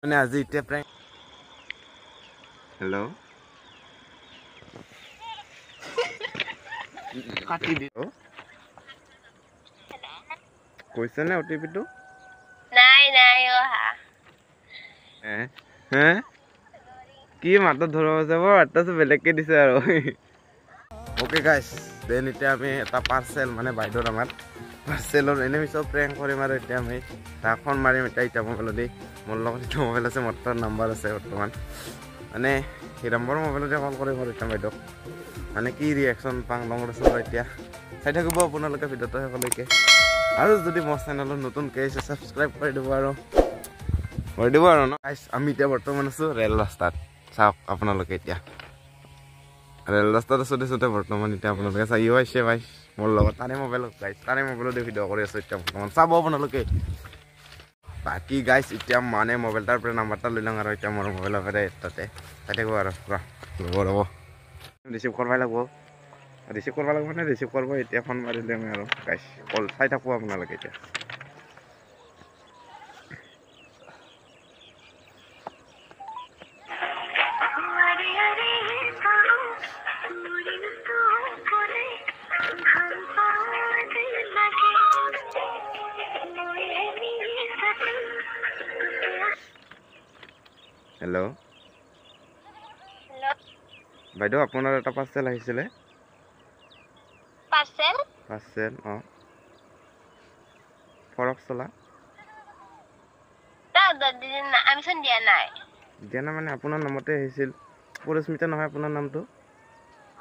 মানে আজি এতিয়া প্ৰায় হেল্ল' কাটি দিও কৈছে নে ওটিপিটো নাই নাই অহা হে কি মাতত ধৰব যাব আটাটো বেলেগকে দিছে আৰু ওকে গাইস দেন এতিয়া আমি এটা পাৰ্সেল মানে বাইদেউৰ আমাৰ পাৰ্সেলৰ এনিমিছৰ প্ৰেংক কৰিম আৰু এতিয়া আমি তাক ফোন মাৰিম এতিয়া মোবাইল দি মোৰ লগত এটা মোবাইল আছে মোৰ তাৰ নাম্বাৰ আছে বৰ্তমান মানে সেই নম্বৰ মোবাইলতে কল কৰিম আৰু এতিয়া বাইদেউ মানে কি ৰিয়েকশ্যন পাং লগৰ আছে এতিয়া চাই থাকিব আপোনালোকে ভিডিঅ'টো শেষলৈকে আৰু যদি মোৰ চেনেলত নতুনকৈ আহিছে ছাবস্ক্ৰাইব কৰি দিব আৰু ন গাইস আমি এতিয়া বৰ্তমান আছো ৰেল ৰাস্তাত চাওক আপোনালোকে এতিয়া ৰেল ৰাস্তাত আছো দেছোতে বৰ্তমান এতিয়া আপোনালোকে চাইও আহিছে ভাই মোৰ লগত তাৰে মোবাইলত ভিডিঅ' কৰি আছো এতিয়া বৰ্তমান চাব আপোনালোকে বাকী গাইস এতিয়া মানে মোবাইলটাৰ পৰা নাম্বাৰটা লৈ লওঁ আৰু এতিয়া মোৰ মোবাইলৰ পৰা তাতে চাই থাকিব আৰু ৰ'ব ৰিচিভ কৰিব লাগিব মানে ৰিচিভ কৰিব এতিয়া ফোন মাৰিলে আমি আৰু গাইস কল চাই থাকোঁ আপোনালোকে এতিয়া হেল্ল' বাইদেউ আপোনাৰ এটা পাৰ্চেল আহিছিলে পাৰ্চেল ফৰক চলা দিয়া নাই মানে আপোনাৰ নামতে আহিছিল পৰিস্মিতা নহয় আপোনাৰ নামটো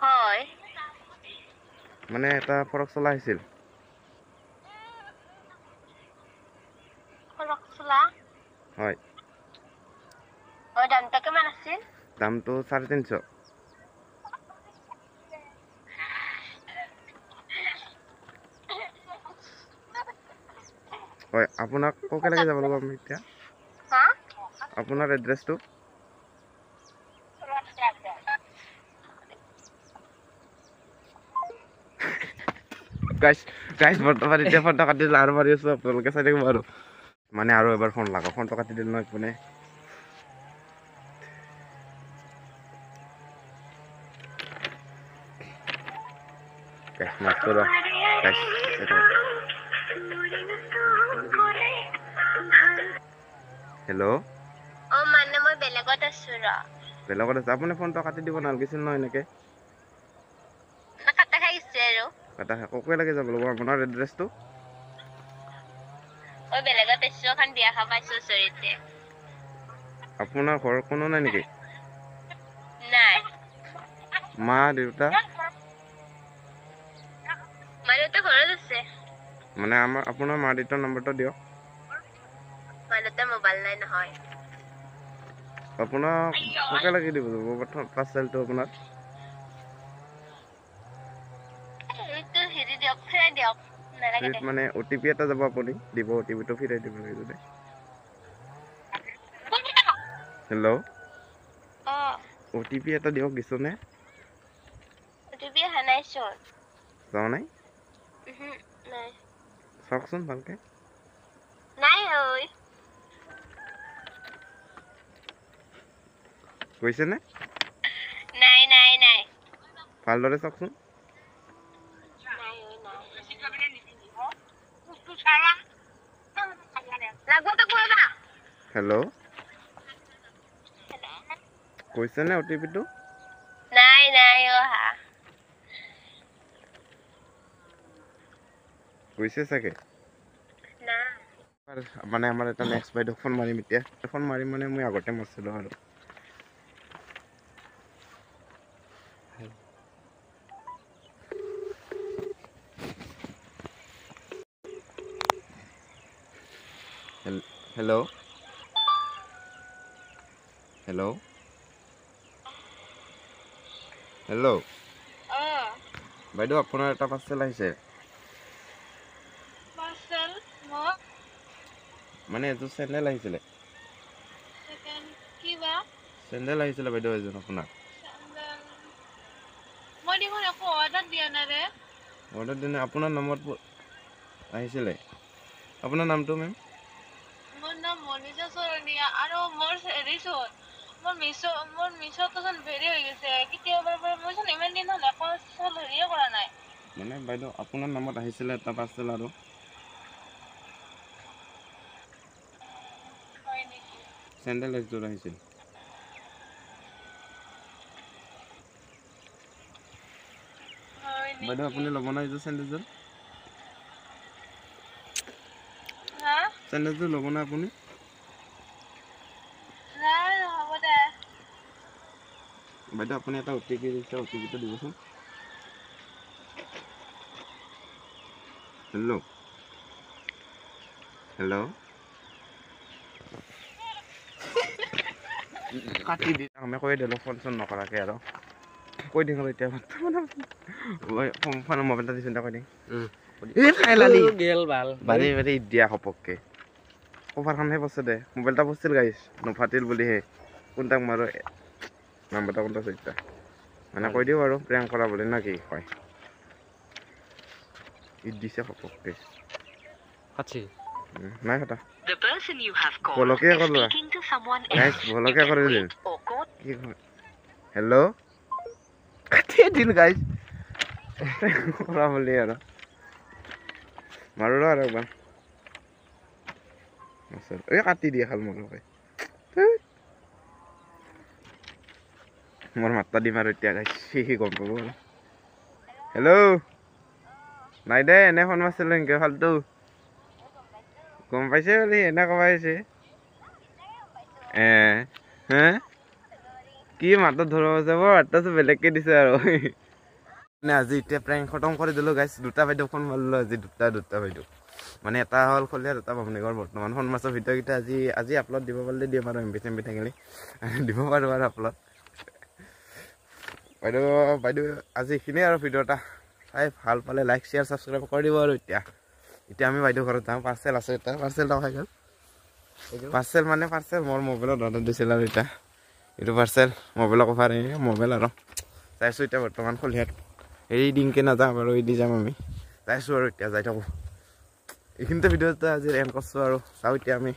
হয় মানে এটা ফৰক চলা আহিছিল হয় দামটা কিমান আছিল দামটো 350 হয় আপোনাক ককে লাগে যাব লাগিব আমি এতিয়া আপোনাৰ এড্ৰেছটো গাইস বৰ্তমান এতিয়া ফোনটো কাটি দিলে আৰু মাৰি আছো আপোনালোকে চাই থাকিব আৰু মানে আৰু এবাৰ ফোন লাগক ফোনটো কাটি দিলে নহয় কোনে হেল্ল' মানে মই বেলেগত আছো বেলেগত আছে আপুনি ফোনটো কাটি দিব নালাগিছিল নহয় এনেকে কাটা খাইছে আৰু ককে লাগে যাব লাগিব আপোনাৰ এড্ৰেছটো বেলেগত আছো এখন বিয়া খাব পাইছো ওচৰতে আপোনাৰ ঘৰৰ কোনো নাই নেকি নাই মা দেউতা ঘৰত আছে মানে আপোনাৰ মা দেউতাৰ নম্বৰটো দিয়ক মোবাইল নাই নহয় আপোনাক ককে লাগি দিব প্ৰথম পাৰ্চেলটো আপোনাৰ মানে OTP এটা যাব আপুনি দিব OTPটো ফিৰাই দিব লাগিব হেল্ল' OTP এটা দিয়ক দিছনে যোৱা নাই চাওকচোন ভালকে গৈছে নে নাই ভালদৰে চাওকচোন হেল্ল' কৈছে নে OTPটো নাই অহা গৈছে চাগে মানে আমাৰ এটা নেক্সট বাইদেউ ফোন মাৰিম এতিয়া ফোন মাৰিম মানে মই আগতে মাৰিছিলোঁ আৰু হেল্ল' হেল্ল' হেল্ল' বাইদেউ আপোনাৰ এটা পাৰ্চেল আহিছে মানে এযোৰ চেণ্ডেল আহিছিলে চেণ্ডেল আহিছিলে বাইদেউ এযোৰ আপোনাৰ অৰ্ডাৰ দিয়া নাই আপোনাৰ নম্বৰত আহিছিলে আপোনাৰ নামটো মেম নিজৰ চৰণীয়া আৰু মোৰ হেৰিচোন মোৰ মিছতো চোন ভেৰি হৈ গৈছে কেতিয়াবাৰ পৰা মই চোন ইমান দিন হ'ল একো চোন হেৰিয়ে কৰা নাই মানে বাইদেউ আপোনাৰ নামত আহিছিলে এটা পাৰ্চেল আৰু হয় নেকি চেণ্ডেল একযোৰ আহিছিল বাইদেউ আপুনি ল'ব না এইযোৰ চেণ্ডেলযোৰ চেণ্ডেলযোৰ ল'ব না আপুনি হ'ব দে বাইদেউ আপুনি এটা OTP দিছে OTPটো দিবচোন হেল্ল' কাটি দি আমি কৈ দিলোঁ ফোন চোন নকৰাকৈ আৰু কৈ দিম আৰু এতিয়া মোবাইল এটা দিছোঁ কৈ দিম বাৰী বাৰী দিয়া সপককে কভাৰখনহে পৰছে দে মোবাইল এটা পৰছিল গাইছ নফাটিল বুলিহে কোনটাক মাৰো নাম্বাৰটা কোনটা চৈতা মানে কৈ দিওঁ আৰু প্ৰেংক কৰা বুলি না কি কয় দিছে সপককে নাই কথা বলকে কৰলা গাইছ বলকে কৰি দিল কি হেল্ল' কাটিয়ে দিল গাইছ কৰা বুলি আৰু মাৰো আৰু একবাৰ এই কাটি দিয়ে খাল মোকে মোৰ মাত্ৰা দিম আৰু এতিয়া গাইছ সি গম পাব আৰু হেল্ল' নাই দে এনে ফোন মাৰছিল নেকি ফালতু গম পাইছে বুলি এনে ক'ব আহিছে হে কি মাতত ধৰিব যাব মাতটো বেলেগকে দিছে আৰু আজি এতিয়া প্ৰেংক খতম কৰি দিলোঁ গাইছ দুটা বাইদেউ ফোন মাৰিলোঁ আজি দুটা বাইদেউ মানে এটা হ'ল খলিয়া দুটা ভনীগৰ বৰ্তমান ফোন মাছৰ ভিডিঅ'কেইটা আজি আপলোড দিব পাৰিলে দিম আৰু এমবি চেমবি থাকিলে দিব পাৰোঁ আৰু আপলোড বাইদেউ আজি এইখিনিয়ে আৰু ভিডিঅ' এটা চাই ভাল পালে লাইক শ্বেয়াৰ ছাবস্ক্ৰাইব কৰি দিব আৰু এতিয়া আমি বাইদেউ ঘৰত যাওঁ পাৰ্চেল আছে এটা পাৰ্চেলটা খাই গ'ল পাৰ্চেল মোৰ মোবাইলত অৰ্ডাৰ দিছিল আৰু এতিয়া এইটো পাৰ্চেল মোবাইলৰ কভাৰ মোবাইল আৰু চাইছোঁ এতিয়া বৰ্তমান খলিয়াত এৰি দিনকৈ নাযাওঁ বাৰু এৰি দি যাম আমি চাইছোঁ আৰু এতিয়া যাই থাকোঁ এইখিনিতে ভিডিঅ'টো আজি এণ্ড কৰিছোঁ আৰু চাওঁ এতিয়া আমি